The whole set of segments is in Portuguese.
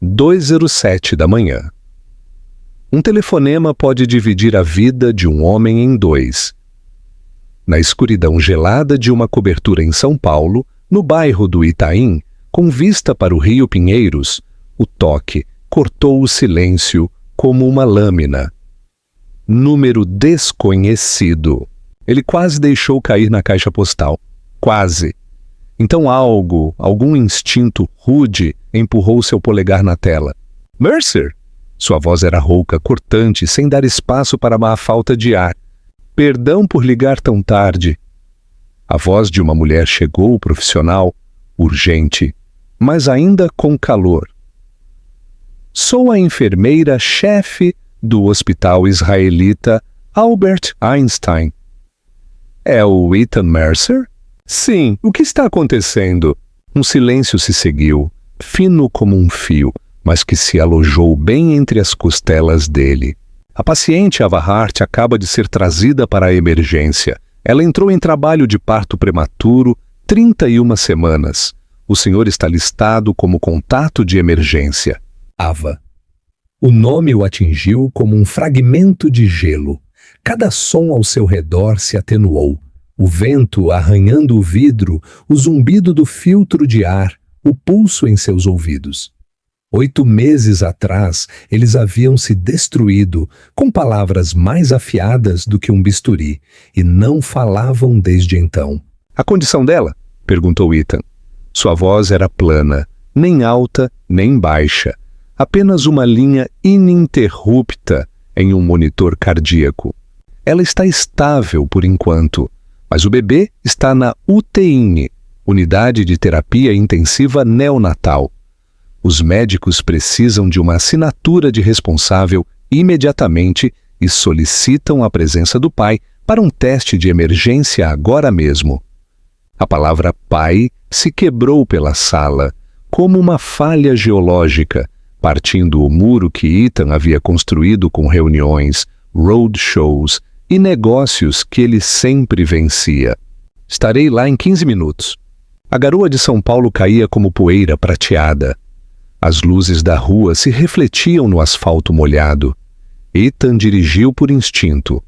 2:07 da manhã. Um telefonema pode dividir a vida de um homem em dois. Na escuridão gelada de uma cobertura em São Paulo, no bairro do Itaim, com vista para o Rio Pinheiros, o toque cortou o silêncio como uma lâmina. Número desconhecido. Ele quase deixou cair na caixa postal. Quase. Então algum instinto rude empurrou seu polegar na tela. Mercer! Sua voz era rouca, cortante, sem dar espaço para uma falta de ar. Perdão por ligar tão tarde. A voz de uma mulher chegou, profissional, urgente, mas ainda com calor. Sou a enfermeira-chefe do hospital israelita Albert Einstein. É o Ethan Mercer? Sim, o que está acontecendo? Um silêncio se seguiu, fino como um fio, mas que se alojou bem entre as costelas dele. A paciente Ava Hart acaba de ser trazida para a emergência. Ela entrou em trabalho de parto prematuro, 31 semanas. O senhor está listado como contato de emergência. Ava. O nome o atingiu como um fragmento de gelo. Cada som ao seu redor se atenuou. O vento arranhando o vidro, o zumbido do filtro de ar, o pulso em seus ouvidos. 8 meses atrás, eles haviam se destruído, com palavras mais afiadas do que um bisturi, e não falavam desde então. A condição dela? Perguntou Ethan. Sua voz era plana, nem alta, nem baixa. Apenas uma linha ininterrupta em um monitor cardíaco. Ela está estável por enquanto, mas o bebê está na UTI, Unidade de Terapia Intensiva Neonatal. Os médicos precisam de uma assinatura de responsável imediatamente e solicitam a presença do pai para um teste de emergência agora mesmo. A palavra pai se quebrou pela sala, como uma falha geológica, partindo o muro que Ethan havia construído com reuniões, roadshows e negócios que ele sempre vencia. Estarei lá em 15 minutos. A garoa de São Paulo caía como poeira prateada. As luzes da rua se refletiam no asfalto molhado. Ethan dirigiu por instinto.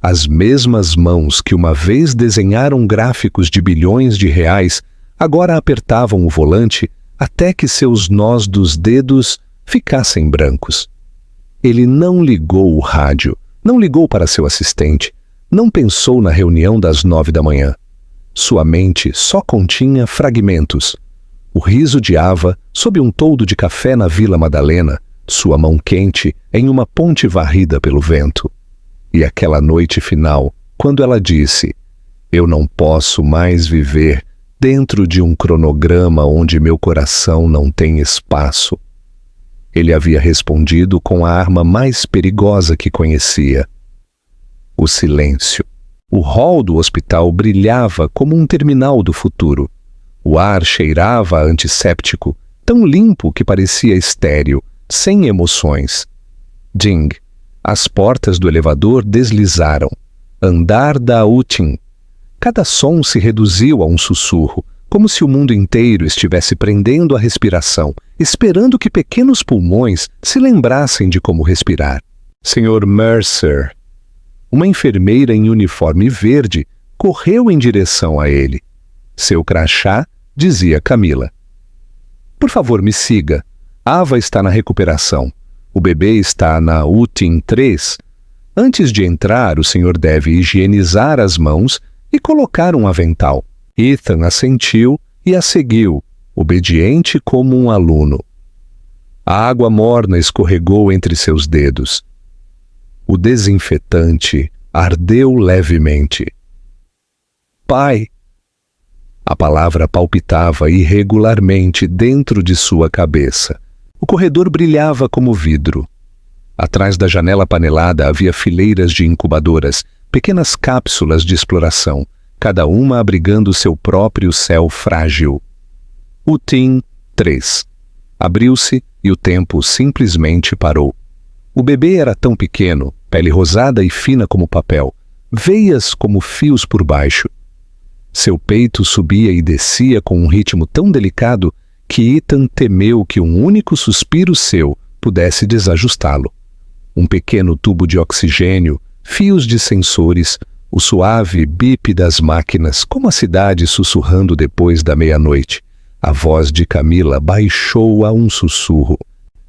As mesmas mãos que uma vez desenharam gráficos de bilhões de reais agora apertavam o volante até que seus nós dos dedos ficassem brancos. Ele não ligou o rádio, não ligou para seu assistente, não pensou na reunião das 9 da manhã. Sua mente só continha fragmentos. O riso de Ava sob um toldo de café na Vila Madalena, sua mão quente em uma ponte varrida pelo vento. E aquela noite final, quando ela disse: "Eu não posso mais viver dentro de um cronograma onde meu coração não tem espaço." Ele havia respondido com a arma mais perigosa que conhecia: o silêncio. O hall do hospital brilhava como um terminal do futuro. O ar cheirava a antisséptico, tão limpo que parecia estéril, sem emoções. Ding. As portas do elevador deslizaram. Andar da UTI. Cada som se reduziu a um sussurro, como se o mundo inteiro estivesse prendendo a respiração, esperando que pequenos pulmões se lembrassem de como respirar. Sr. Mercer. Uma enfermeira em uniforme verde correu em direção a ele. Seu crachá dizia Camila. Por favor, me siga. Ava está na recuperação. O bebê está na UTI 3. Antes de entrar, o senhor deve higienizar as mãos e colocar um avental. Ethan assentiu e a seguiu, obediente como um aluno. A água morna escorregou entre seus dedos. O desinfetante ardeu levemente. Pai! A palavra palpitava irregularmente dentro de sua cabeça. O corredor brilhava como vidro. Atrás da janela panelada havia fileiras de incubadoras, pequenas cápsulas de exploração, cada uma abrigando seu próprio céu frágil. UTI 3. Abriu-se e o tempo simplesmente parou. O bebê era tão pequeno, pele rosada e fina como papel, veias como fios por baixo. Seu peito subia e descia com um ritmo tão delicado que Ethan temeu que um único suspiro seu pudesse desajustá-lo. Um pequeno tubo de oxigênio, fios de sensores, o suave bip das máquinas, como a cidade sussurrando depois da meia-noite. A voz de Camila baixou a um sussurro.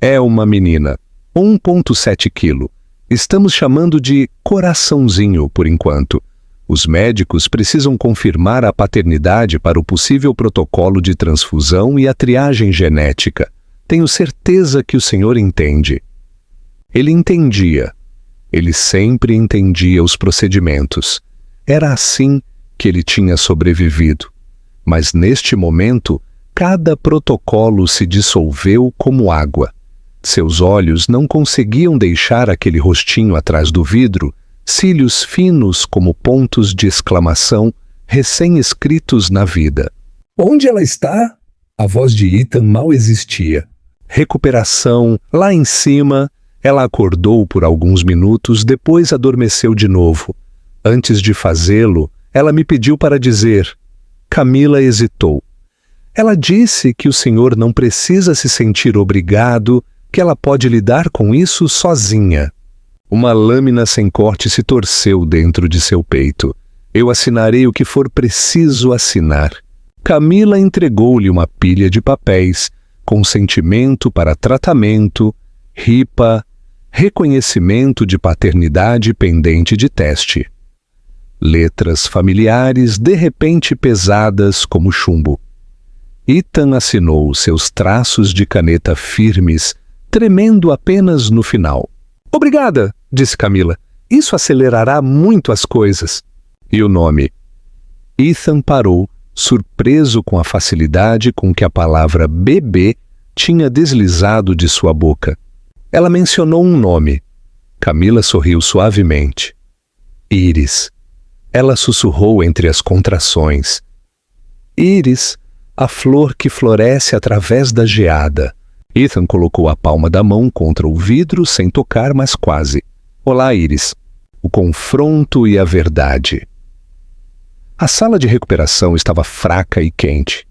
É uma menina, 1,7 quilo. Estamos chamando de coraçãozinho por enquanto. Os médicos precisam confirmar a paternidade para o possível protocolo de transfusão e a triagem genética. Tenho certeza que o senhor entende. Ele entendia. Ele sempre entendia os procedimentos. Era assim que ele tinha sobrevivido. Mas neste momento, cada protocolo se dissolveu como água. Seus olhos não conseguiam deixar aquele rostinho atrás do vidro, cílios finos como pontos de exclamação recém-escritos na vida. Onde ela está? A voz de Ethan mal existia. Recuperação, lá em cima. Ela acordou por alguns minutos, depois adormeceu de novo. Antes de fazê-lo, ela me pediu para dizer. Camila hesitou. Ela disse que o senhor não precisa se sentir obrigado, que ela pode lidar com isso sozinha. Uma lâmina sem corte se torceu dentro de seu peito. Eu assinarei o que for preciso assinar. Camila entregou-lhe uma pilha de papéis, consentimento para tratamento, RIPA, reconhecimento de paternidade pendente de teste. Letras familiares de repente pesadas como chumbo. Ethan assinou seus traços de caneta firmes, tremendo apenas no final. Obrigada, disse Camila. Isso acelerará muito as coisas. E o nome? Ethan parou, surpreso com a facilidade com que a palavra bebê tinha deslizado de sua boca. Ela mencionou um nome. Camila sorriu suavemente. Íris. Ela sussurrou entre as contrações. Íris, a flor que floresce através da geada. Ethan colocou a palma da mão contra o vidro sem tocar, mas quase. Olá, Íris. O confronto e a verdade. A sala de recuperação estava fraca e quente.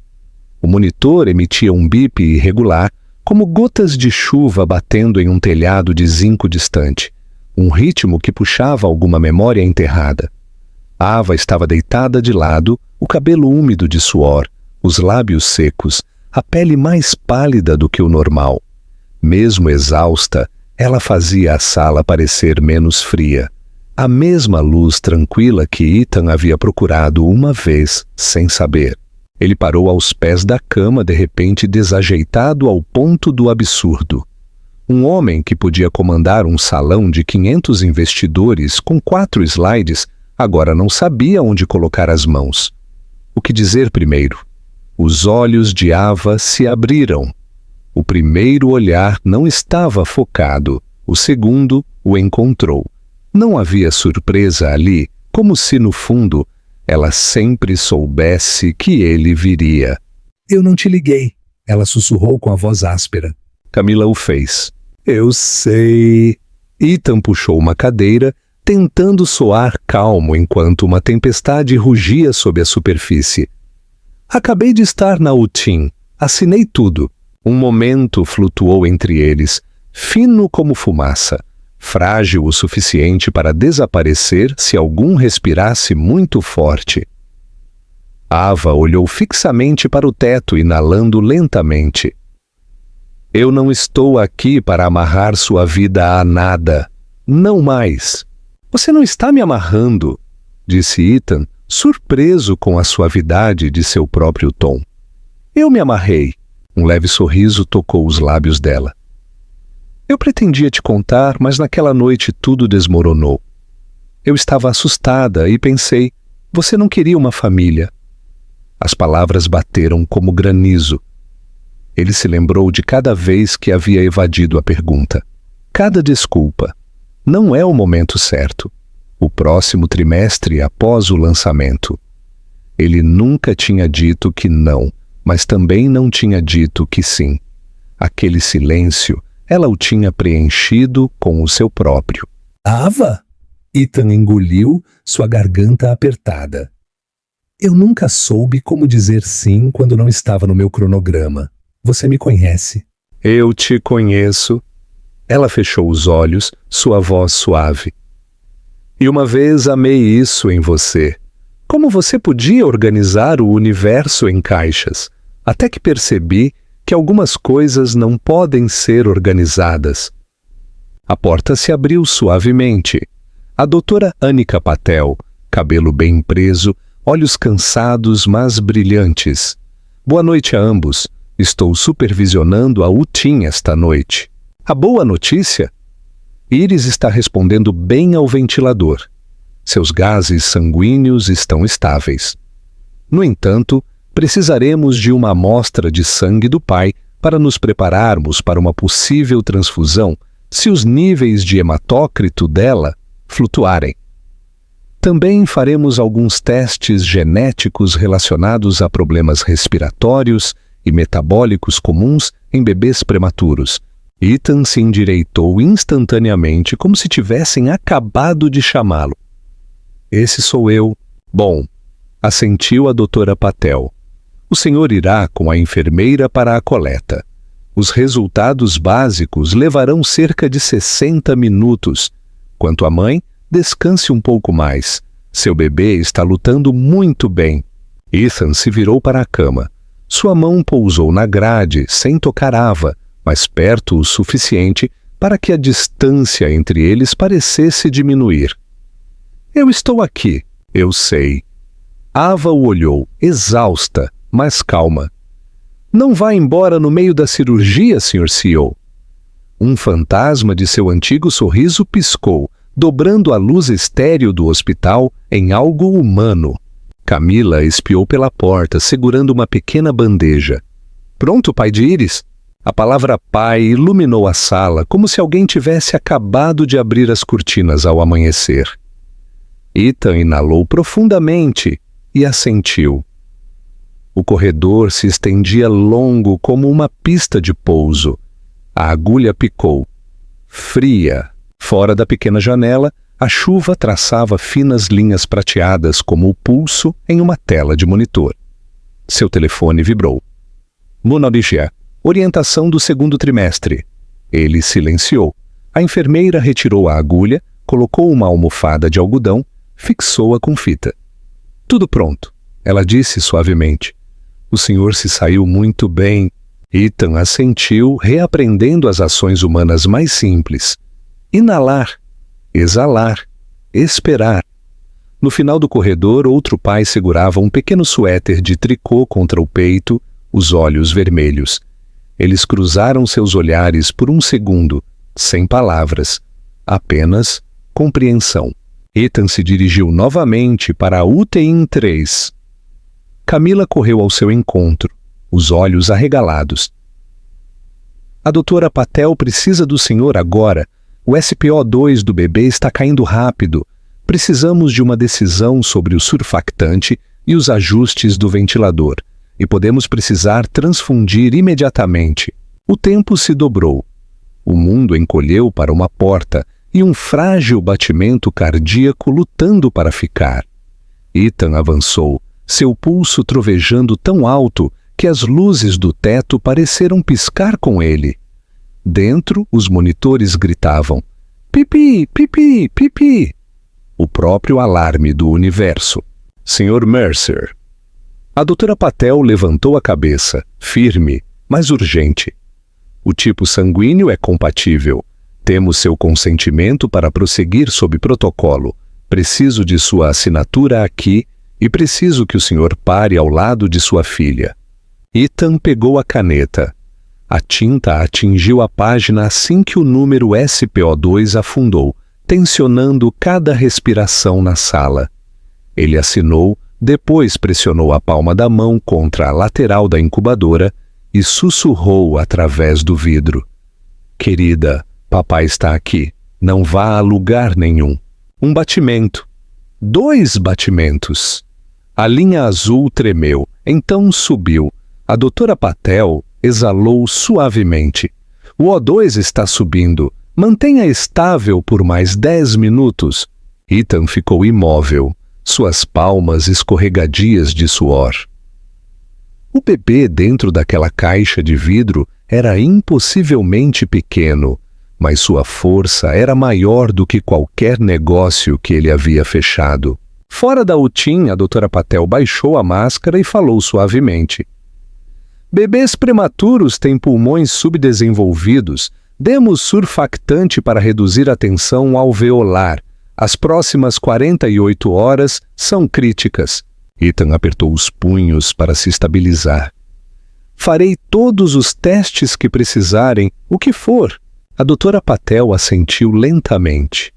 O monitor emitia um bip irregular, como gotas de chuva batendo em um telhado de zinco distante, um ritmo que puxava alguma memória enterrada. Ava estava deitada de lado, o cabelo úmido de suor, os lábios secos, a pele mais pálida do que o normal. Mesmo exausta, ela fazia a sala parecer menos fria. A mesma luz tranquila que Ethan havia procurado uma vez, sem saber. Ele parou aos pés da cama, de repente desajeitado ao ponto do absurdo. Um homem que podia comandar um salão de 500 investidores com 4 slides, agora não sabia onde colocar as mãos. O que dizer primeiro? Os olhos de Ava se abriram. O primeiro olhar não estava focado, o segundo o encontrou. Não havia surpresa ali, como se, no fundo, ela sempre soubesse que ele viria. Eu não te liguei, ela sussurrou com a voz áspera. Camila o fez. Eu sei. Ethan puxou uma cadeira, tentando soar calmo enquanto uma tempestade rugia sob a superfície. Acabei de estar na UTIM. Assinei tudo. Um momento flutuou entre eles, fino como fumaça, frágil o suficiente para desaparecer se algum respirasse muito forte. Ava olhou fixamente para o teto, inalando lentamente. Eu não estou aqui para amarrar sua vida a nada. Não mais. Você não está me amarrando, disse Ethan, surpreso com a suavidade de seu próprio tom. Eu me amarrei. Um leve sorriso tocou os lábios dela. Eu pretendia te contar, mas naquela noite tudo desmoronou. Eu estava assustada e pensei, você não queria uma família. As palavras bateram como granizo. Ele se lembrou de cada vez que havia evadido a pergunta. Cada desculpa. Não é o momento certo. O próximo trimestre após o lançamento. Ele nunca tinha dito que não, mas também não tinha dito que sim. Aquele silêncio, ela o tinha preenchido com o seu próprio. Ava? Ethan engoliu, sua garganta apertada. Eu nunca soube como dizer sim quando não estava no meu cronograma. Você me conhece. Eu te conheço. Ela fechou os olhos, sua voz suave. E uma vez amei isso em você. Como você podia organizar o universo em caixas, até que percebi que algumas coisas não podem ser organizadas. A porta se abriu suavemente. A doutora Anika Patel, cabelo bem preso, olhos cansados, mas brilhantes. Boa noite a ambos. Estou supervisionando a UTIM esta noite. A boa notícia? Iris está respondendo bem ao ventilador. Seus gases sanguíneos estão estáveis. No entanto, precisaremos de uma amostra de sangue do pai para nos prepararmos para uma possível transfusão se os níveis de hematócrito dela flutuarem. Também faremos alguns testes genéticos relacionados a problemas respiratórios e metabólicos comuns em bebês prematuros. Ethan se endireitou instantaneamente, como se tivessem acabado de chamá-lo. Esse sou eu. Bom, assentiu a doutora Patel. O senhor irá com a enfermeira para a coleta. Os resultados básicos levarão cerca de 60 minutos. Quanto à mãe, descanse um pouco mais. Seu bebê está lutando muito bem. Ethan se virou para a cama. Sua mão pousou na grade, sem tocar Ava, mas perto o suficiente para que a distância entre eles parecesse diminuir. Eu estou aqui, eu sei. Ava o olhou, exausta, mas calma. Não vá embora no meio da cirurgia, Sr. CEO. Um fantasma de seu antigo sorriso piscou, dobrando a luz estéril do hospital em algo humano. Camila espiou pela porta, segurando uma pequena bandeja. Pronto, pai de Iris? A palavra pai iluminou a sala, como se alguém tivesse acabado de abrir as cortinas ao amanhecer. Ethan inalou profundamente e assentiu. O corredor se estendia longo como uma pista de pouso. A agulha picou. Fria. Fora da pequena janela, a chuva traçava finas linhas prateadas como o pulso em uma tela de monitor. Seu telefone vibrou. Monodigia. Orientação do segundo trimestre. Ele silenciou. A enfermeira retirou a agulha, colocou uma almofada de algodão, fixou-a com fita. Tudo pronto, ela disse suavemente. O senhor se saiu muito bem. Ethan assentiu, reaprendendo as ações humanas mais simples. Inalar, exalar, esperar. No final do corredor, outro pai segurava um pequeno suéter de tricô contra o peito, os olhos vermelhos. Eles cruzaram seus olhares por um segundo, sem palavras, apenas compreensão. Ethan se dirigiu novamente para a UTI 3. Camila correu ao seu encontro, os olhos arregalados. A doutora Patel precisa do senhor agora. O SPO2 do bebê está caindo rápido. Precisamos de uma decisão sobre o surfactante e os ajustes do ventilador. E podemos precisar transfundir imediatamente. O tempo se dobrou. O mundo encolheu para uma porta e um frágil batimento cardíaco lutando para ficar. Ethan avançou, seu pulso trovejando tão alto que as luzes do teto pareceram piscar com ele. Dentro, os monitores gritavam: pipi, pipi, pipi. O próprio alarme do universo. Sr. Mercer. A doutora Patel levantou a cabeça, firme, mas urgente. O tipo sanguíneo é compatível. Temos seu consentimento para prosseguir sob protocolo. Preciso de sua assinatura aqui e preciso que o senhor pare ao lado de sua filha. Ethan pegou a caneta. A tinta atingiu a página assim que o número SPO2 afundou, tensionando cada respiração na sala. Ele assinou, depois pressionou a palma da mão contra a lateral da incubadora e sussurrou através do vidro: Querida, papai está aqui. Não vá a lugar nenhum. Um batimento. 2 batimentos. A linha azul tremeu, então subiu. A doutora Patel exalou suavemente. O O2 está subindo. Mantenha estável por mais 10 minutos. Ethan ficou imóvel, suas palmas escorregadias de suor. O bebê dentro daquela caixa de vidro era impossivelmente pequeno, mas sua força era maior do que qualquer negócio que ele havia fechado. Fora da UTIN, a doutora Patel baixou a máscara e falou suavemente. Bebês prematuros têm pulmões subdesenvolvidos. Demos surfactante para reduzir a tensão alveolar. As próximas 48 horas são críticas. Ethan apertou os punhos para se estabilizar. Farei todos os testes que precisarem, o que for. A doutora Patel assentiu lentamente.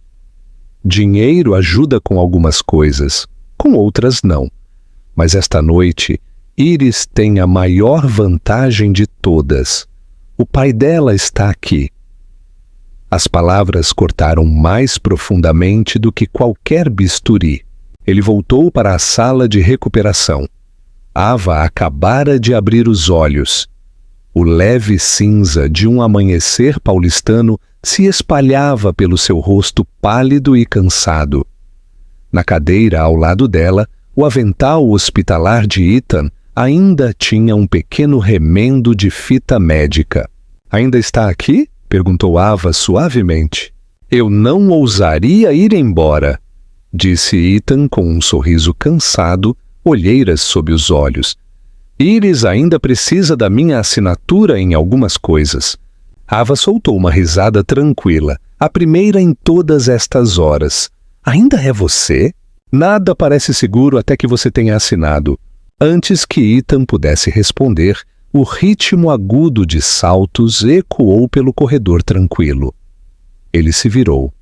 Dinheiro ajuda com algumas coisas, com outras não. Mas esta noite, Iris tem a maior vantagem de todas. O pai dela está aqui. As palavras cortaram mais profundamente do que qualquer bisturi. Ele voltou para a sala de recuperação. Ava acabara de abrir os olhos. O leve cinza de um amanhecer paulistano se espalhava pelo seu rosto pálido e cansado. Na cadeira ao lado dela, o avental hospitalar de Ethan ainda tinha um pequeno remendo de fita médica. "Ainda está aqui?" perguntou Ava suavemente. "Eu não ousaria ir embora", disse Ethan com um sorriso cansado, olheiras sob os olhos. "Iris ainda precisa da minha assinatura em algumas coisas." Ava soltou uma risada tranquila, a primeira em todas estas horas. "Ainda é você? Nada parece seguro até que você tenha assinado." Antes que Ethan pudesse responder, o ritmo agudo de saltos ecoou pelo corredor tranquilo. Ele se virou.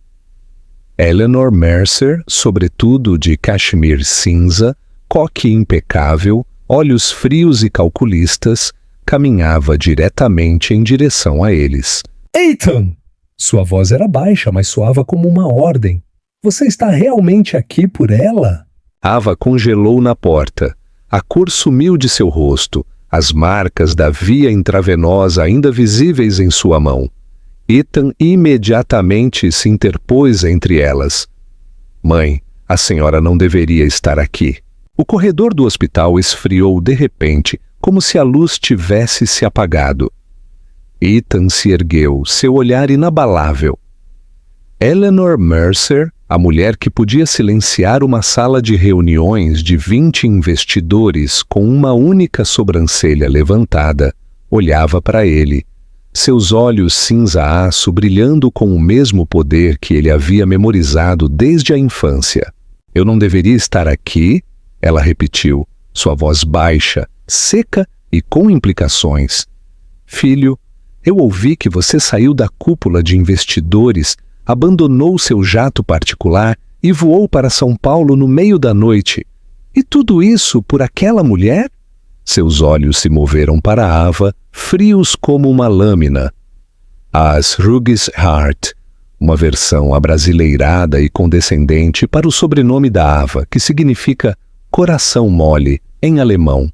Eleanor Mercer, sobretudo de cachemir cinza, coque impecável, olhos frios e calculistas, caminhava diretamente em direção a eles. "Ethan!" Sua voz era baixa, mas soava como uma ordem. "Você está realmente aqui por ela?" Ava congelou na porta. A cor sumiu de seu rosto, as marcas da via intravenosa ainda visíveis em sua mão. Ethan imediatamente se interpôs entre elas. "Mãe, a senhora não deveria estar aqui." O corredor do hospital esfriou de repente, como se a luz tivesse se apagado. Ethan se ergueu, seu olhar inabalável. Eleanor Mercer, a mulher que podia silenciar uma sala de reuniões de 20 investidores com uma única sobrancelha levantada, olhava para ele, seus olhos cinza-aço brilhando com o mesmo poder que ele havia memorizado desde a infância. "Eu não deveria estar aqui?" ela repetiu, sua voz baixa, seca e com implicações. "Filho, eu ouvi que você saiu da cúpula de investidores, abandonou seu jato particular e voou para São Paulo no meio da noite. E tudo isso por aquela mulher?" Seus olhos se moveram para Ava, frios como uma lâmina. As Ruggeshart, uma versão abrasileirada e condescendente para o sobrenome da Ava, que significa coração mole, em alemão.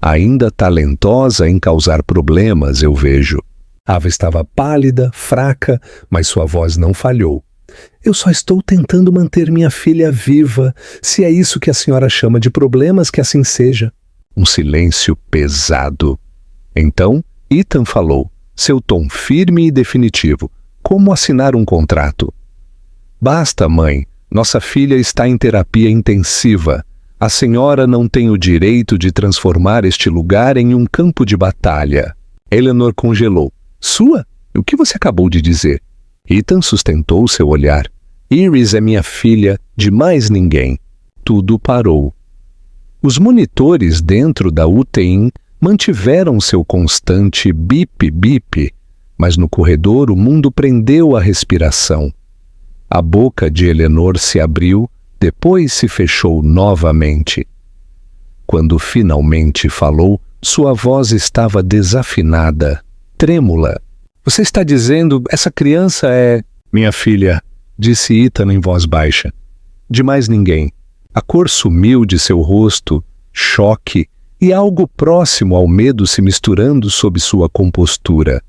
Ainda talentosa em causar problemas, eu vejo. Ava estava pálida, fraca, mas sua voz não falhou. "Eu só estou tentando manter minha filha viva. Se é isso que a senhora chama de problemas, que assim seja." Um silêncio pesado. Então, Ethan falou, seu tom firme e definitivo, como assinar um contrato. "Basta, mãe. Nossa filha está em terapia intensiva. A senhora não tem o direito de transformar este lugar em um campo de batalha." Eleanor congelou. "Sua? O que você acabou de dizer?" Ethan sustentou seu olhar. "Iris é minha filha, de mais ninguém." Tudo parou. Os monitores dentro da UTI mantiveram seu constante bip-bip, mas no corredor o mundo prendeu a respiração. A boca de Eleanor se abriu, depois se fechou novamente. Quando finalmente falou, sua voz estava desafinada, trêmula. "Você está dizendo, essa criança é..." "Minha filha", disse Ethan em voz baixa. "De mais ninguém." A cor sumiu de seu rosto, choque e algo próximo ao medo se misturando sob sua compostura.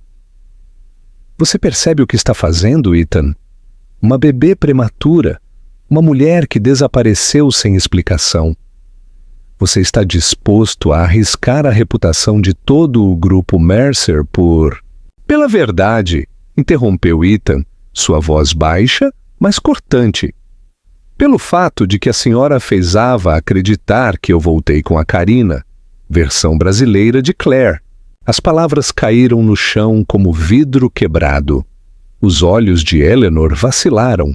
"Você percebe o que está fazendo, Ethan? Uma bebê prematura, uma mulher que desapareceu sem explicação. Você está disposto a arriscar a reputação de todo o grupo Mercer por... Pela verdade, interrompeu Ethan, sua voz baixa, mas cortante. Pelo fato de que a senhora fez Ava acreditar que eu voltei com a Karina, versão brasileira de Claire. As palavras caíram no chão como vidro quebrado. Os olhos de Eleanor vacilaram.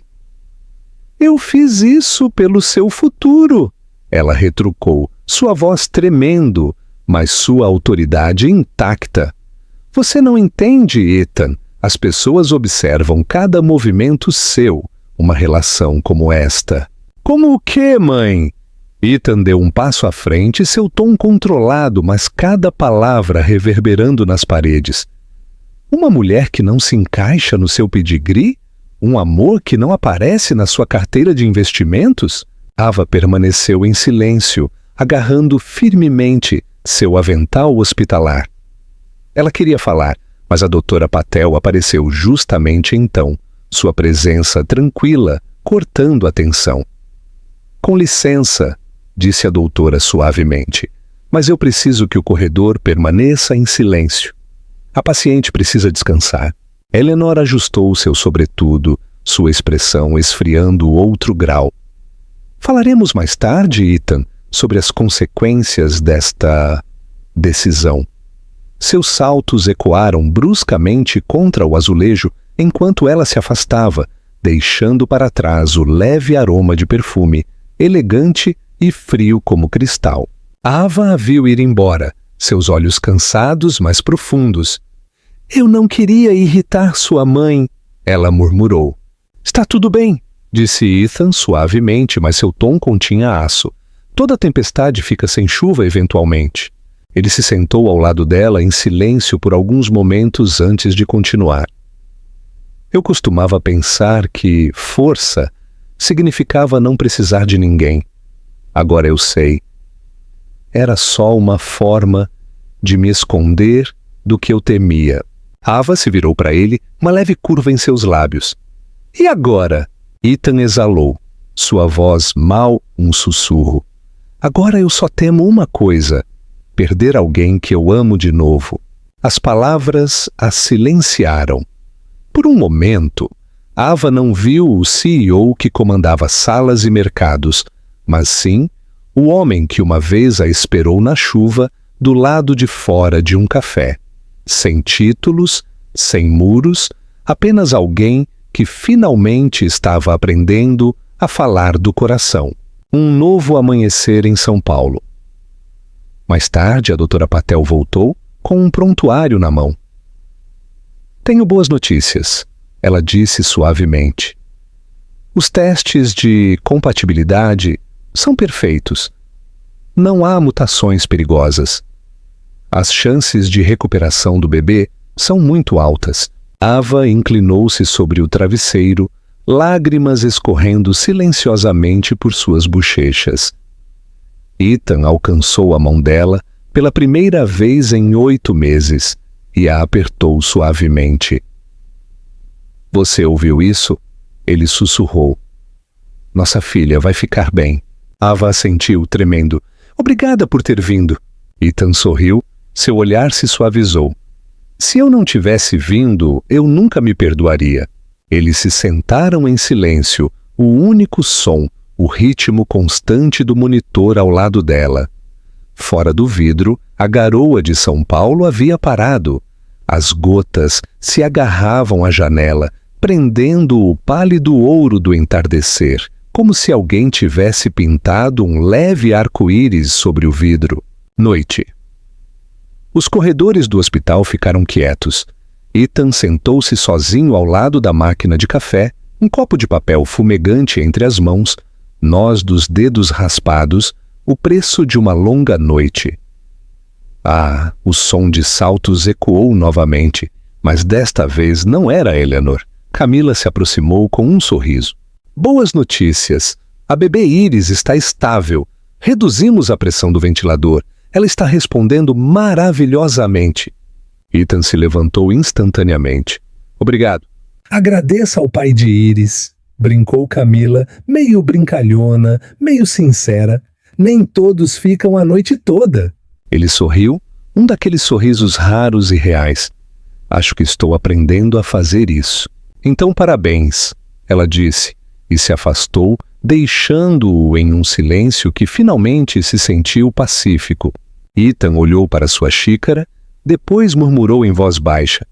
Eu fiz isso pelo seu futuro, ela retrucou, sua voz tremendo, mas sua autoridade intacta. Você não entende, Ethan. As pessoas observam cada movimento seu, uma relação como esta. Como o quê, mãe? Ethan deu um passo à frente, seu tom controlado, mas cada palavra reverberando nas paredes. Uma mulher que não se encaixa no seu pedigree? Um amor que não aparece na sua carteira de investimentos? Ava permaneceu em silêncio, agarrando firmemente seu avental hospitalar. Ela queria falar, mas a doutora Patel apareceu justamente então, sua presença tranquila, cortando a tensão. Com licença, disse a doutora suavemente, mas eu preciso que o corredor permaneça em silêncio. A paciente precisa descansar. Eleanor ajustou seu sobretudo, sua expressão esfriando outro grau. Falaremos mais tarde, Ethan, sobre as consequências desta decisão. Seus saltos ecoaram bruscamente contra o azulejo enquanto ela se afastava, deixando para trás o leve aroma de perfume, elegante e frio como cristal. Ava a viu ir embora, seus olhos cansados, mas profundos. Eu não queria irritar sua mãe, ela murmurou. Está tudo bem, disse Ethan suavemente, mas seu tom continha aço. Toda tempestade fica sem chuva eventualmente. Ele se sentou ao lado dela em silêncio por alguns momentos antes de continuar. Eu costumava pensar que força significava não precisar de ninguém. Agora eu sei. Era só uma forma de me esconder do que eu temia. Ava se virou para ele, uma leve curva em seus lábios. E agora? Ethan exalou, sua voz mal um sussurro. Agora eu só temo uma coisa, perder alguém que eu amo de novo. As palavras a silenciaram. Por um momento, Ava não viu o CEO que comandava salas e mercados, mas sim o homem que uma vez a esperou na chuva do lado de fora de um café. Sem títulos, sem muros, apenas alguém que finalmente estava aprendendo a falar do coração. Um novo amanhecer em São Paulo. Mais tarde, a doutora Patel voltou com um prontuário na mão. Tenho boas notícias, ela disse suavemente. Os testes de compatibilidade são perfeitos. Não há mutações perigosas. As chances de recuperação do bebê são muito altas. Ava inclinou-se sobre o travesseiro, lágrimas escorrendo silenciosamente por suas bochechas. Ethan alcançou a mão dela pela primeira vez em 8 meses e a apertou suavemente. Você ouviu isso? Ele sussurrou. Nossa filha vai ficar bem. Ava assentiu, tremendo. Obrigada por ter vindo. Ethan sorriu, seu olhar se suavizou. Se eu não tivesse vindo, eu nunca me perdoaria. Eles se sentaram em silêncio, o único som, o ritmo constante do monitor ao lado dela. Fora do vidro, a garoa de São Paulo havia parado. As gotas se agarravam à janela, prendendo o pálido ouro do entardecer, como se alguém tivesse pintado um leve arco-íris sobre o vidro. Noite. Os corredores do hospital ficaram quietos. Ethan sentou-se sozinho ao lado da máquina de café, um copo de papel fumegante entre as mãos, nós dos dedos raspados, o preço de uma longa noite. Ah, o som de saltos ecoou novamente, mas desta vez não era Eleanor. Camila se aproximou com um sorriso. Boas notícias. A bebê Iris está estável. Reduzimos a pressão do ventilador. Ela está respondendo maravilhosamente. Ethan se levantou instantaneamente. Obrigado. Agradeça ao pai de Iris, brincou Camila, meio brincalhona, meio sincera. Nem todos ficam a noite toda. Ele sorriu, um daqueles sorrisos raros e reais. Acho que estou aprendendo a fazer isso. Então, parabéns, ela disse, e se afastou, deixando-o em um silêncio que finalmente se sentiu pacífico. Ethan olhou para sua xícara, depois murmurou em voz baixa: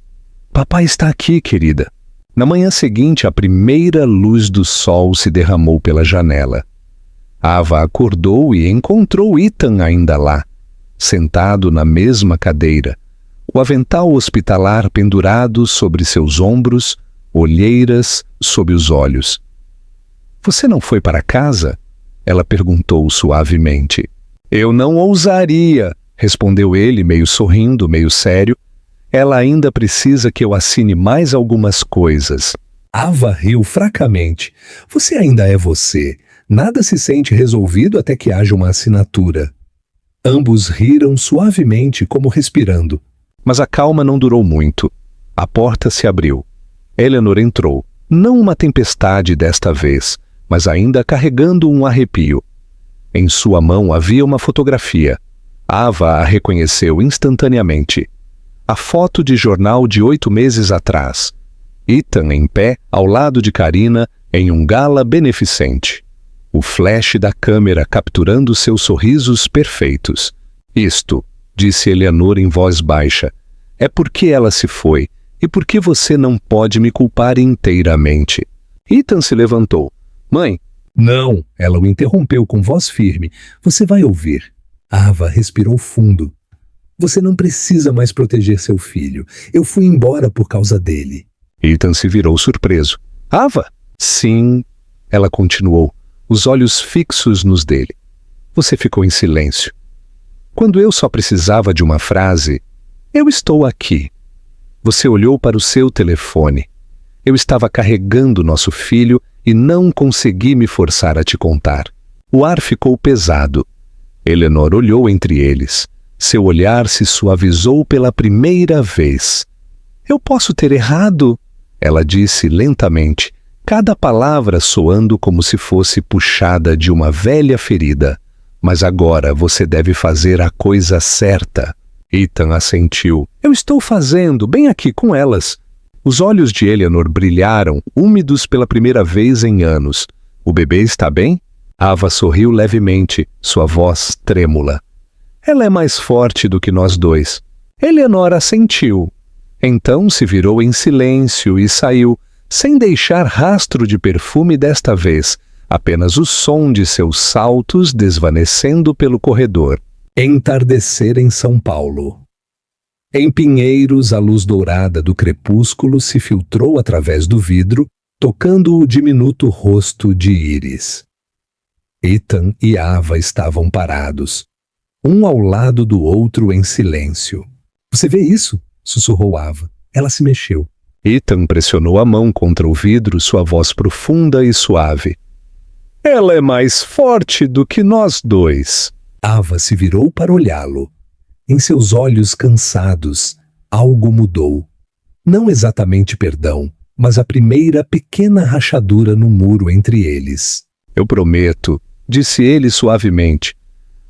Papai está aqui, querida. Na manhã seguinte, a primeira luz do sol se derramou pela janela. Ava acordou e encontrou Ethan ainda lá, sentado na mesma cadeira, o avental hospitalar pendurado sobre seus ombros, olheiras sob os olhos. Você não foi para casa? Ela perguntou suavemente. Eu não ousaria, respondeu ele, meio sorrindo, meio sério. Ela ainda precisa que eu assine mais algumas coisas. Ava riu fracamente. Você ainda é você. Nada se sente resolvido até que haja uma assinatura. Ambos riram suavemente, como respirando. Mas a calma não durou muito. A porta se abriu. Eleanor entrou, não uma tempestade desta vez, mas ainda carregando um arrepio. Em sua mão havia uma fotografia. Ava a reconheceu instantaneamente. A foto de jornal de 8 meses atrás. Ethan em pé, ao lado de Karina, em um gala beneficente. O flash da câmera capturando seus sorrisos perfeitos. Isto, disse Eleanor em voz baixa, é porque ela se foi, e porque você não pode me culpar inteiramente. Ethan se levantou. Mãe? Não, ela o interrompeu com voz firme. Você vai ouvir. Ava respirou fundo. Você não precisa mais proteger seu filho. Eu fui embora por causa dele. Ethan se virou surpreso. Ava? Sim, ela continuou, os olhos fixos nos dele. Você ficou em silêncio. Quando eu só precisava de uma frase, eu estou aqui. Você olhou para o seu telefone. Eu estava carregando nosso filho e não consegui me forçar a te contar. O ar ficou pesado. Eleanor olhou entre eles. Seu olhar se suavizou pela primeira vez. Eu posso ter errado, ela disse lentamente, cada palavra soando como se fosse puxada de uma velha ferida. Mas agora você deve fazer a coisa certa. Ethan assentiu. Eu estou fazendo, bem aqui com elas. Os olhos de Eleanor brilharam, úmidos pela primeira vez em anos. O bebê está bem? Ava sorriu levemente, sua voz trêmula. Ela é mais forte do que nós dois. Eleanor assentiu. Então se virou em silêncio e saiu, sem deixar rastro de perfume desta vez, apenas o som de seus saltos desvanecendo pelo corredor. Entardecer em São Paulo. Em Pinheiros, a luz dourada do crepúsculo se filtrou através do vidro, tocando o diminuto rosto de Iris. Ethan e Ava estavam parados, um ao lado do outro em silêncio. Você vê isso? Sussurrou Ava. Ela se mexeu. Ethan pressionou a mão contra o vidro, sua voz profunda e suave. Ela é mais forte do que nós dois. Ava se virou para olhá-lo. Em seus olhos cansados, algo mudou. Não exatamente perdão, mas a primeira pequena rachadura no muro entre eles. Eu prometo, disse ele suavemente.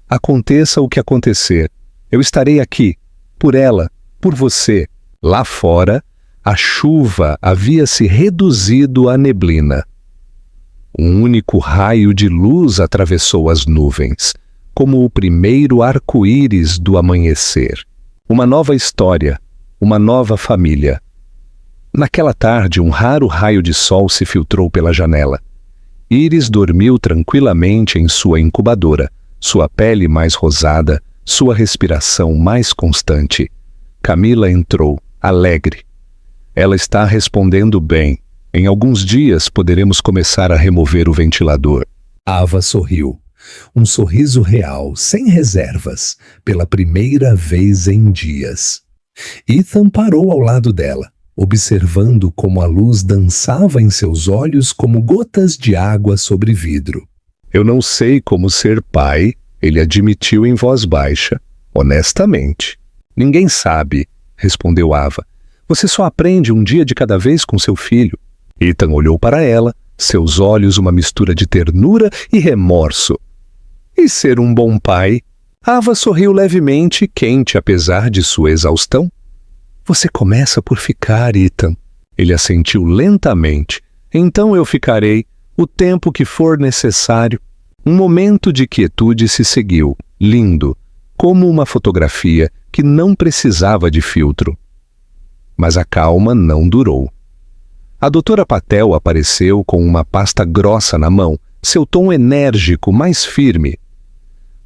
Aconteça o que acontecer, eu estarei aqui, por ela, por você. Lá fora, a chuva havia se reduzido à neblina. Um único raio de luz atravessou as nuvens, como o primeiro arco-íris do amanhecer. Uma nova história, uma nova família. Naquela tarde, um raro raio de sol se filtrou pela janela. Iris dormiu tranquilamente em sua incubadora, sua pele mais rosada, sua respiração mais constante. Camila entrou, alegre. Ela está respondendo bem. Em alguns dias poderemos começar a remover o ventilador. Ava sorriu. Um sorriso real, sem reservas, pela primeira vez em dias. Ethan parou ao lado dela, observando como a luz dançava em seus olhos como gotas de água sobre vidro. Eu não sei como ser pai, ele admitiu em voz baixa, honestamente. Ninguém sabe, respondeu Ava. Você só aprende um dia de cada vez com seu filho. Ethan olhou para ela, seus olhos uma mistura de ternura e remorso. E ser um bom pai? Ava sorriu levemente, quente apesar de sua exaustão. Você começa por ficar, Ethan. Ele assentiu lentamente. Então eu ficarei o tempo que for necessário. Um momento de quietude se seguiu, lindo, como uma fotografia que não precisava de filtro. Mas a calma não durou. A doutora Patel apareceu com uma pasta grossa na mão, seu tom enérgico, mais firme.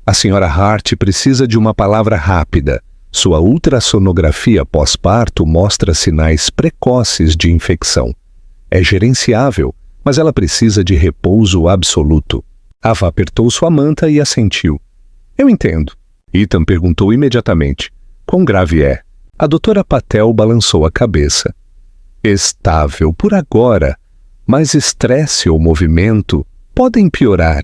A senhora Hart precisa de uma palavra rápida. Sua ultrassonografia pós-parto mostra sinais precoces de infecção. É gerenciável, mas ela precisa de repouso absoluto. Ava apertou sua manta e assentiu. Eu entendo. Ethan perguntou imediatamente. Quão grave é? A doutora Patel balançou a cabeça. Estável por agora, mas estresse ou movimento podem piorar.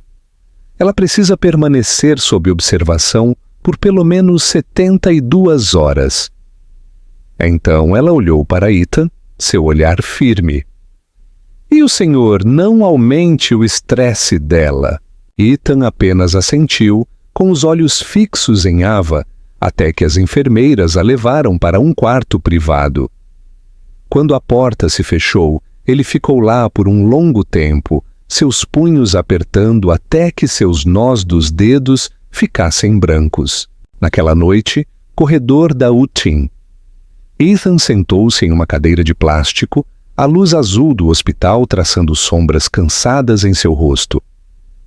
Ela precisa permanecer sob observação por pelo menos 72 horas. Então ela olhou para Ethan, seu olhar firme. E o senhor não aumente o estresse dela. Ethan apenas assentiu, com os olhos fixos em Ava, até que as enfermeiras a levaram para um quarto privado. Quando a porta se fechou, ele ficou lá por um longo tempo, seus punhos apertando até que seus nós dos dedos ficassem brancos. Naquela noite, corredor da UTIN. Ethan sentou-se em uma cadeira de plástico, a luz azul do hospital traçando sombras cansadas em seu rosto.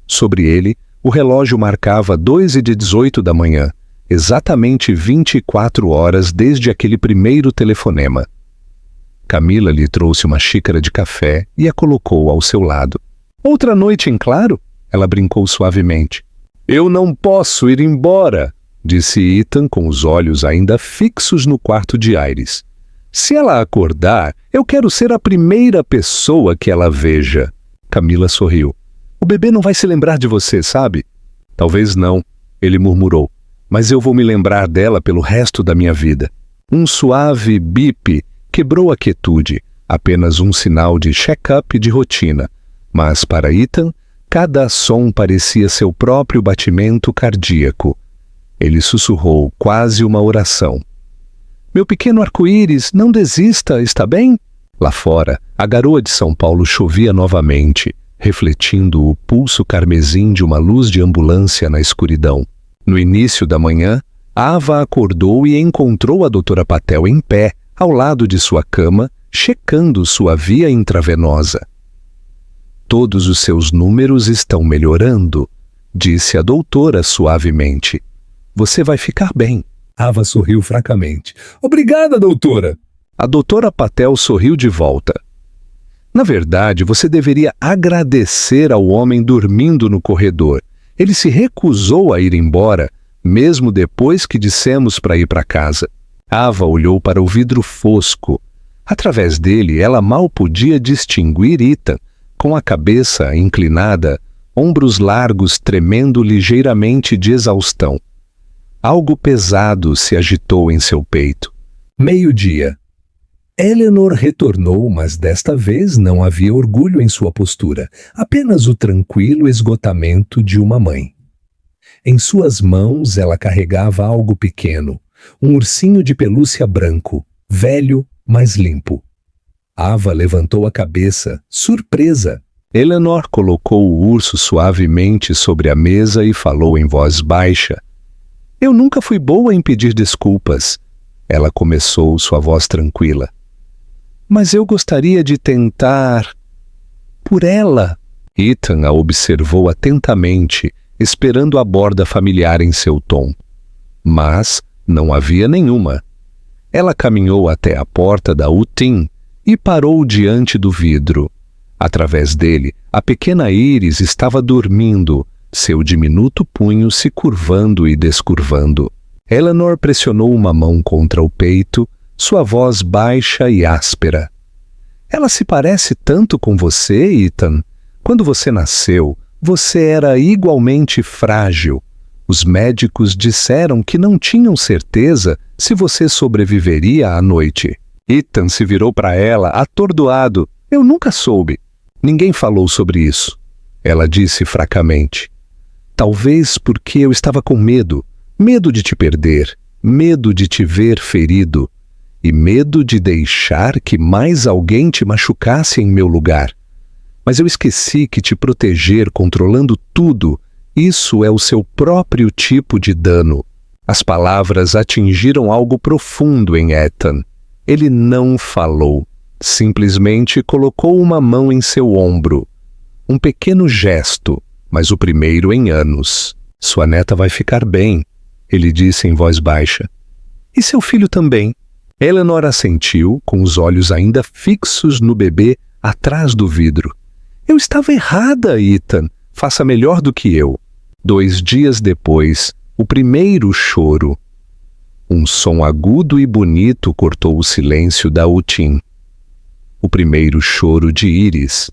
Sobre ele, o relógio marcava 2h18 da manhã, exatamente 24 horas desde aquele primeiro telefonema. Camila lhe trouxe uma xícara de café e a colocou ao seu lado. Outra noite em claro? Ela brincou suavemente. Eu não posso ir embora, disse Ethan com os olhos ainda fixos no quarto de Iris. Se ela acordar, eu quero ser a primeira pessoa que ela veja. Camila sorriu. O bebê não vai se lembrar de você, sabe? Talvez não, ele murmurou. Mas eu vou me lembrar dela pelo resto da minha vida. Um suave bip quebrou a quietude, apenas um sinal de check-up de rotina. Mas para Ethan, cada som parecia seu próprio batimento cardíaco. Ele sussurrou quase uma oração. Meu pequeno arco-íris, não desista, está bem? Lá fora, a garoa de São Paulo chovia novamente, refletindo o pulso carmesim de uma luz de ambulância na escuridão. No início da manhã, Ava acordou e encontrou a doutora Patel em pé, ao lado de sua cama, checando sua via intravenosa. Todos os seus números estão melhorando, disse a doutora suavemente. Você vai ficar bem. Ava sorriu fracamente. Obrigada, doutora! A doutora Patel sorriu de volta. Na verdade, você deveria agradecer ao homem dormindo no corredor. Ele se recusou a ir embora, mesmo depois que dissemos para ir para casa. Ava olhou para o vidro fosco. Através dele, ela mal podia distinguir Ethan, com a cabeça inclinada, ombros largos tremendo ligeiramente de exaustão. Algo pesado se agitou em seu peito. 12:00. Eleanor retornou, mas desta vez não havia orgulho em sua postura, apenas o tranquilo esgotamento de uma mãe. Em suas mãos ela carregava algo pequeno, um ursinho de pelúcia branco, velho, mas limpo. Ava levantou a cabeça, surpresa. Eleanor colocou o urso suavemente sobre a mesa e falou em voz baixa. Eu nunca fui boa em pedir desculpas. Ela começou, sua voz tranquila. Mas eu gostaria de tentar... Por ela. Ethan a observou atentamente, esperando a borda familiar em seu tom. Mas não havia nenhuma. Ela caminhou até a porta da UTIN e parou diante do vidro. Através dele, a pequena Iris estava dormindo, seu diminuto punho se curvando e descurvando. Eleanor pressionou uma mão contra o peito, sua voz baixa e áspera. Ela se parece tanto com você, Ethan. Quando você nasceu, você era igualmente frágil. Os médicos disseram que não tinham certeza se você sobreviveria à noite. Ethan se virou para ela, atordoado. Eu nunca soube. Ninguém falou sobre isso. Ela disse fracamente. Talvez porque eu estava com medo, medo de te perder, medo de te ver ferido e medo de deixar que mais alguém te machucasse em meu lugar. Mas eu esqueci que te proteger controlando tudo, isso é o seu próprio tipo de dano. As palavras atingiram algo profundo em Ethan. Ele não falou, simplesmente colocou uma mão em seu ombro. Um pequeno gesto, mas o primeiro em anos. Sua neta vai ficar bem, ele disse em voz baixa. E seu filho também. Eleanor assentiu, com os olhos ainda fixos no bebê atrás do vidro. Eu estava errada, Ethan. Faça melhor do que eu. 2 dias depois, o primeiro choro. Um som agudo e bonito cortou o silêncio da Utin. O primeiro choro de Iris.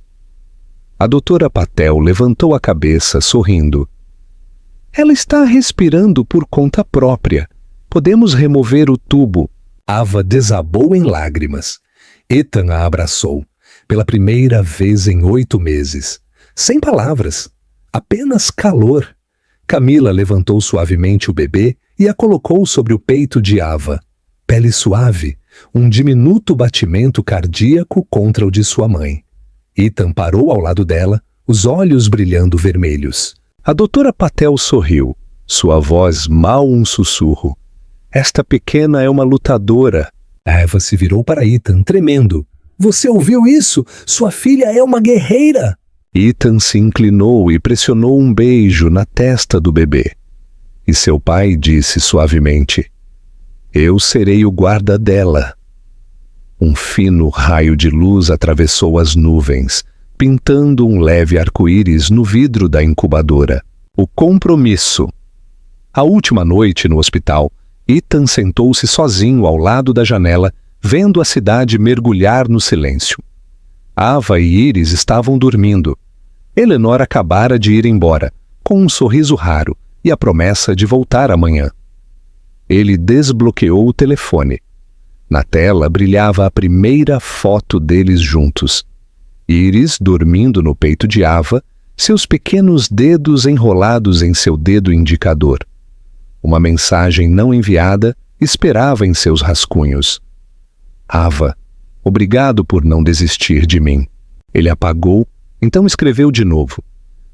A doutora Patel levantou a cabeça, sorrindo. Ela está respirando por conta própria. Podemos remover o tubo. Ava desabou em lágrimas. Ethan a abraçou, pela primeira vez em 8 meses. Sem palavras, apenas calor. Camila levantou suavemente o bebê e a colocou sobre o peito de Ava. Pele suave, um diminuto batimento cardíaco contra o de sua mãe. Ethan parou ao lado dela, os olhos brilhando vermelhos. A doutora Patel sorriu, sua voz mal um sussurro. Esta pequena é uma lutadora. Ava se virou para Ethan, tremendo. Você ouviu isso? Sua filha é uma guerreira! Ethan se inclinou e pressionou um beijo na testa do bebê. E seu pai disse suavemente, eu serei o guarda dela. Um fino raio de luz atravessou as nuvens, pintando um leve arco-íris no vidro da incubadora. O compromisso. A última noite no hospital, Ethan sentou-se sozinho ao lado da janela, vendo a cidade mergulhar no silêncio. Ava e Iris estavam dormindo. Eleanor acabara de ir embora, com um sorriso raro e a promessa de voltar amanhã. Ele desbloqueou o telefone. Na tela brilhava a primeira foto deles juntos. Iris dormindo no peito de Ava, seus pequenos dedos enrolados em seu dedo indicador. Uma mensagem não enviada esperava em seus rascunhos. Ava, obrigado por não desistir de mim. Ele apagou, então escreveu de novo.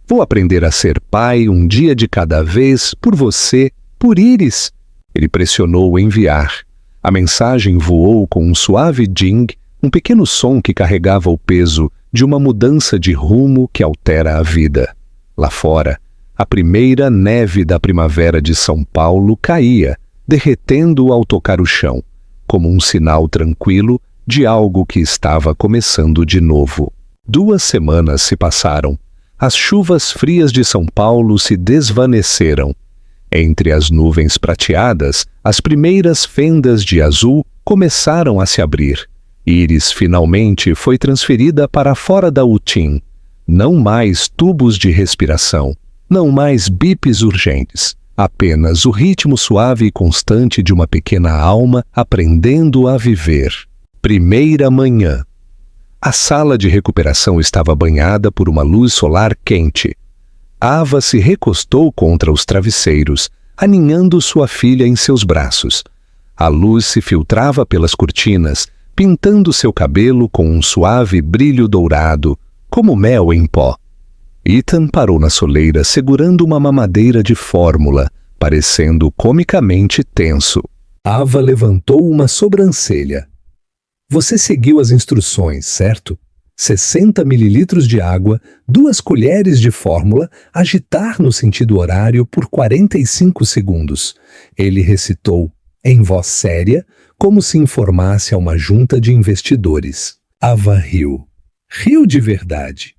Vou aprender a ser pai um dia de cada vez, por você, por Iris. Ele pressionou enviar. A mensagem voou com um suave ding, um pequeno som que carregava o peso de uma mudança de rumo que altera a vida. Lá fora, a primeira neve da primavera de São Paulo caía, derretendo ao tocar o chão, como um sinal tranquilo de algo que estava começando de novo. 2 semanas se passaram. As chuvas frias de São Paulo se desvaneceram. Entre as nuvens prateadas, as primeiras fendas de azul começaram a se abrir. Iris finalmente foi transferida para fora da UTIM. Não mais tubos de respiração, não mais bips urgentes, apenas o ritmo suave e constante de uma pequena alma aprendendo a viver. Primeira manhã. A sala de recuperação estava banhada por uma luz solar quente. Ava se recostou contra os travesseiros, aninhando sua filha em seus braços. A luz se filtrava pelas cortinas, pintando seu cabelo com um suave brilho dourado, como mel em pó. Ethan parou na soleira segurando uma mamadeira de fórmula, parecendo comicamente tenso. Ava levantou uma sobrancelha. Você seguiu as instruções, certo? 60 mililitros de água, 2 colheres de fórmula, agitar no sentido horário por 45 segundos. Ele recitou, em voz séria, como se informasse a uma junta de investidores. Ava riu. Riu de verdade.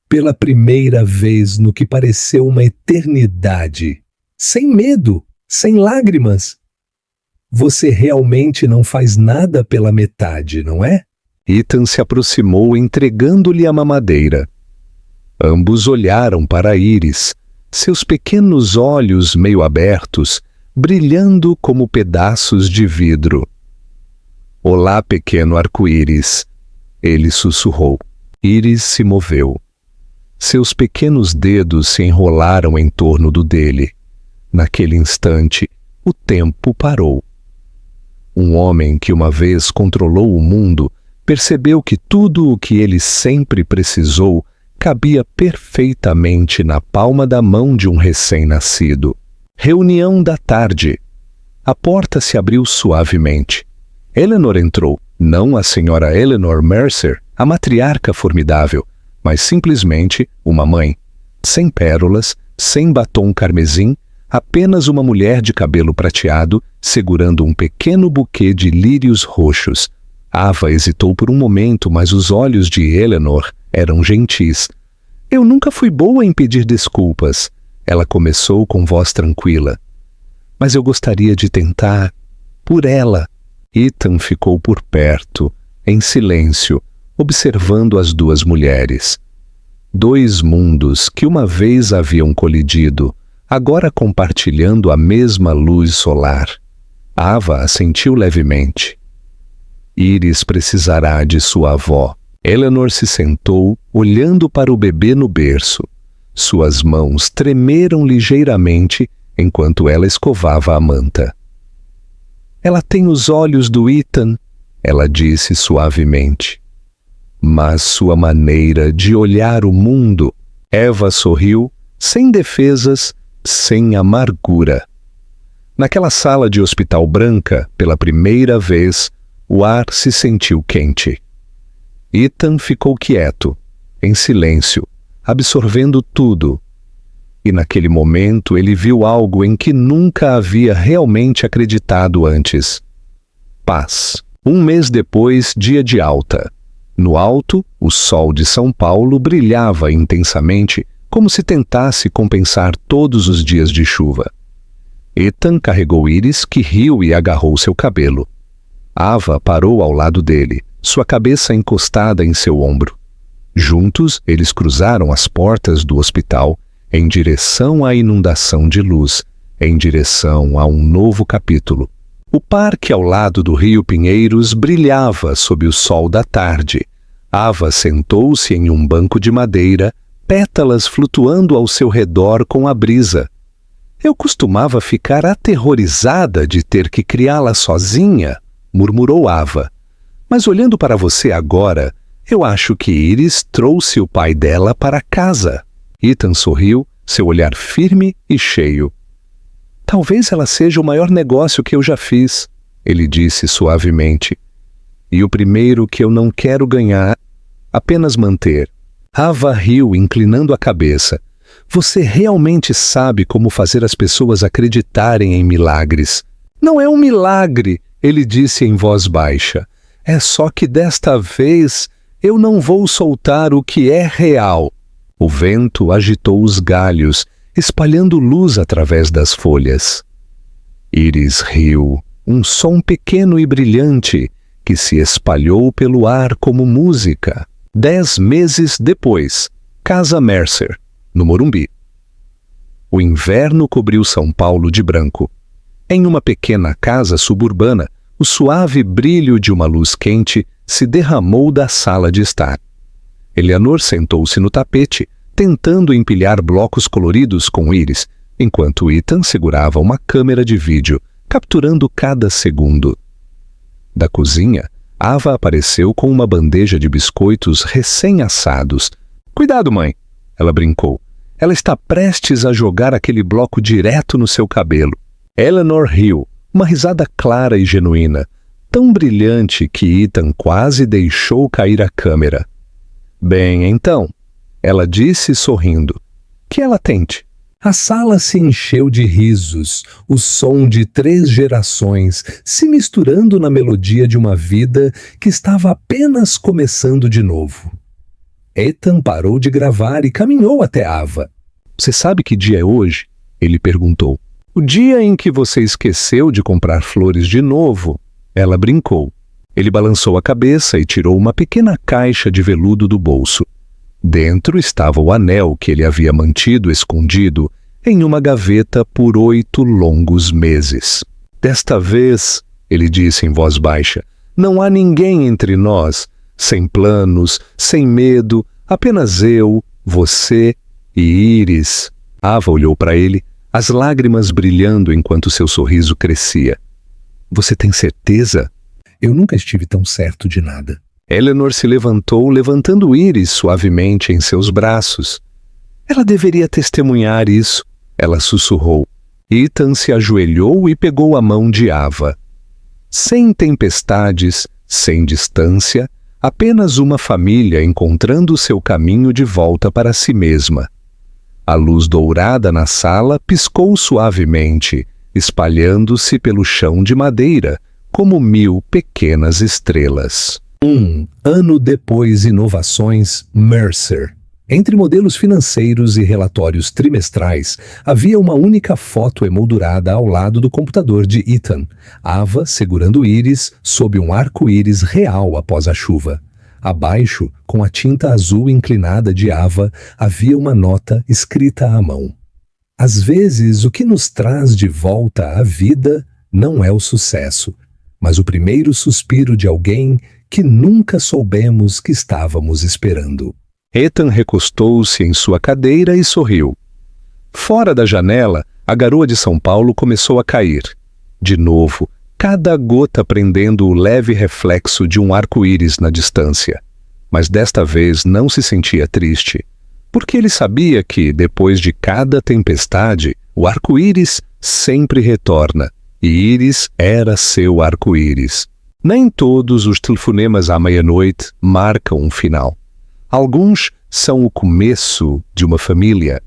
Pela primeira vez no que pareceu uma eternidade. Sem medo, sem lágrimas. Você realmente não faz nada pela metade, não é? Ethan se aproximou entregando-lhe a mamadeira. Ambos olharam para Iris, seus pequenos olhos meio abertos, brilhando como pedaços de vidro. Olá, pequeno arco-íris, ele sussurrou. Iris se moveu. Seus pequenos dedos se enrolaram em torno do dele. Naquele instante, o tempo parou. Um homem que uma vez controlou o mundo percebeu que tudo o que ele sempre precisou cabia perfeitamente na palma da mão de um recém-nascido. Reunião da tarde. A porta se abriu suavemente. Eleanor entrou, não a senhora Eleanor Mercer, a matriarca formidável, mas simplesmente uma mãe. Sem pérolas, sem batom carmesim, apenas uma mulher de cabelo prateado, segurando um pequeno buquê de lírios roxos. Ava hesitou por um momento, mas os olhos de Eleanor eram gentis. Eu nunca fui boa em pedir desculpas. Ela começou com voz tranquila. Mas eu gostaria de tentar por ela. Ethan ficou por perto, em silêncio, observando as duas mulheres. Dois mundos que uma vez haviam colidido, agora compartilhando a mesma luz solar. Ava assentiu levemente. Iris precisará de sua avó. Eleanor se sentou, olhando para o bebê no berço. Suas mãos tremeram ligeiramente enquanto ela escovava a manta. Ela tem os olhos do Ethan, ela disse suavemente. Mas sua maneira de olhar o mundo... Eva sorriu, sem defesas, sem amargura. Naquela sala de hospital branca, pela primeira vez, o ar se sentiu quente. Ethan ficou quieto, em silêncio, absorvendo tudo. E naquele momento ele viu algo em que nunca havia realmente acreditado antes. Paz. Um mês depois, dia de alta. No alto, o sol de São Paulo brilhava intensamente, como se tentasse compensar todos os dias de chuva. Ethan carregou Iris, que riu e agarrou seu cabelo. Ava parou ao lado dele, sua cabeça encostada em seu ombro. Juntos, eles cruzaram as portas do hospital em direção à inundação de luz, em direção a um novo capítulo. O parque ao lado do rio Pinheiros brilhava sob o sol da tarde. Ava sentou-se em um banco de madeira, pétalas flutuando ao seu redor com a brisa. Eu costumava ficar aterrorizada de ter que criá-la sozinha, murmurou Ava. Mas olhando para você agora, eu acho que Iris trouxe o pai dela para casa. Ethan sorriu, seu olhar firme e cheio. Talvez ela seja o maior negócio que eu já fiz, ele disse suavemente. E o primeiro que eu não quero ganhar, apenas manter. Ava riu, inclinando a cabeça. Você realmente sabe como fazer as pessoas acreditarem em milagres. Não é um milagre, ele disse em voz baixa. É só que desta vez eu não vou soltar o que é real. O vento agitou os galhos, espalhando luz através das folhas. Iris riu, um som pequeno e brilhante que se espalhou pelo ar como música. 10 meses depois, Casa Mercer, no Morumbi. O inverno cobriu São Paulo de branco. Em uma pequena casa suburbana, o suave brilho de uma luz quente se derramou da sala de estar. Eleanor sentou-se no tapete, tentando empilhar blocos coloridos com Iris, enquanto Ethan segurava uma câmera de vídeo, capturando cada segundo. Da cozinha, Ava apareceu com uma bandeja de biscoitos recém-assados. Cuidado, mãe, ela brincou. Ela está prestes a jogar aquele bloco direto no seu cabelo. Eleanor riu, uma risada clara e genuína, tão brilhante que Ethan quase deixou cair a câmera. Bem, então, ela disse sorrindo. Que ela tente. A sala se encheu de risos, o som de 3 gerações se misturando na melodia de uma vida que estava apenas começando de novo. Ethan parou de gravar e caminhou até Ava. Você sabe que dia é hoje? Ele perguntou. O dia em que você esqueceu de comprar flores de novo, ela brincou. Ele balançou a cabeça e tirou uma pequena caixa de veludo do bolso. Dentro estava o anel que ele havia mantido escondido em uma gaveta por 8 longos meses. Desta vez, ele disse em voz baixa, não há ninguém entre nós, sem planos, sem medo, apenas eu, Você e Íris. Ava olhou para ele, as lágrimas brilhando enquanto seu sorriso crescia. Você tem certeza? Eu nunca estive tão certo de nada. Eleanor se levantou, levantando Íris suavemente em seus braços. Ela deveria testemunhar isso, ela sussurrou. Ethan se ajoelhou e pegou a mão de Ava. Sem tempestades, sem distância, apenas uma família encontrando seu caminho de volta para si mesma. A luz dourada na sala piscou suavemente, espalhando-se pelo chão de madeira, como 1000 pequenas estrelas. Ano depois, inovações Mercer. Entre modelos financeiros e relatórios trimestrais, havia uma única foto emoldurada ao lado do computador de Ethan, Ava segurando Íris sob um arco-íris real após a chuva. Abaixo, com a tinta azul inclinada de Ava, havia uma nota escrita à mão. Às vezes, o que nos traz de volta à vida não é o sucesso, mas o primeiro suspiro de alguém que nunca soubemos que estávamos esperando. Ethan recostou-se em sua cadeira e sorriu. Fora da janela, a garoa de São Paulo começou a cair. De novo, cada gota prendendo o leve reflexo de um arco-íris na distância. Mas desta vez não se sentia triste, porque ele sabia que, depois de cada tempestade, o arco-íris sempre retorna, e Íris era seu arco-íris. Nem todos os telefonemas à meia-noite marcam um final. Alguns são o começo de uma família.